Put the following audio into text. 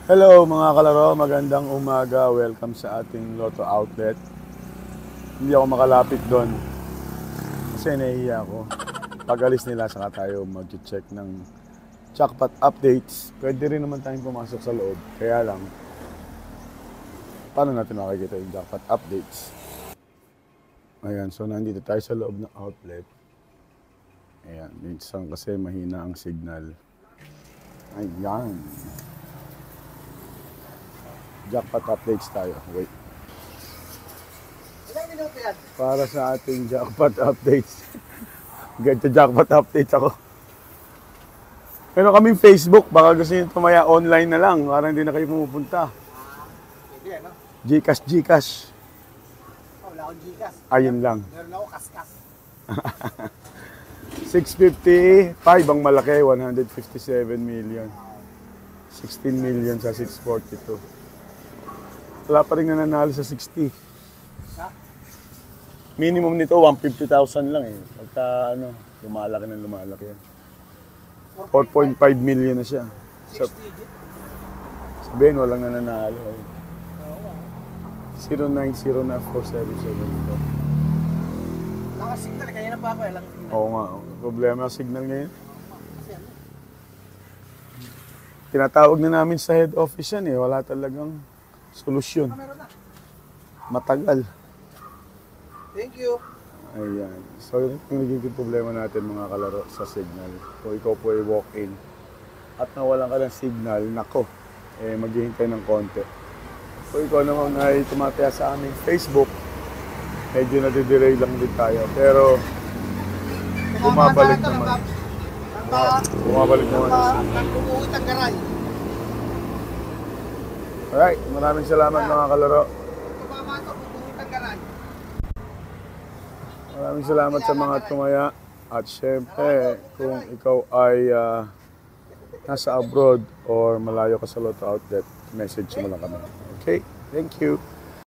Hello mga kalaro, magandang umaga. Welcome sa ating Lotto Outlet. Hindi ako makalapit doon kasi nahihiya ako. Pag alis nila, saka tayo mag-check ng jackpot updates. Pwede rin naman tayong pumasok sa loob. Kaya lang, paano natin makikita yung jackpot updates? Ayan, so nandito tayo sa loob ng outlet. Ayan, minsan kasi mahina ang signal. Ayan. Jackpot updates tayo. Wait. Ilang minuto yan? Para sa ating jackpot updates. Ganito jackpot updates ako. Pero kaming Facebook, baka gusto nyo tumaya online na lang. Para hindi na kayo pumupunta. Pwede ano? Gcash. Oh, wala akong Gcash. Ayun lang. Meron ako kaskas. 655 ang malaki, 157 million. 16 million sa 642. Wala pa rin nananalo sa 60. Ha? Minimum nito, 150,000 lang eh. Pagka lumalaki ng lumalaki yan. 4.5 million na siya. 6 digit. Sabihin, walang nananalo. Oo. 090 na 477 ito. Nakasignal. Kaya na pa ako. Walang signal. Oo nga, problema ang signal ngayon. Kasi ano? Tinatawag na namin sa head office yan eh. Wala talagang solusyon. Meron na. Matagal. Thank you. Ayan. So, yun yung nagiging problema natin mga kalaro sa signal. Kung ikaw po ay walk-in at nawalan ka ng signal, nako, maghihintay ng konti. Kung ikaw naman ay tumataya sa aming Facebook, medyo nadidelay lang din tayo. Pero, bumabalik naman. Bumabalik naman ang signal. Nagbubuhit ang garay. Alright, maraming salamat mga kalaro. Tumama ito. Bubuhit ang garay. Maraming salamat sa mga tumaya. At syempre, kung ikaw ay nasa abroad or malayo ka sa Lotto Outlet, message mo lang kami. Okay? Thank you.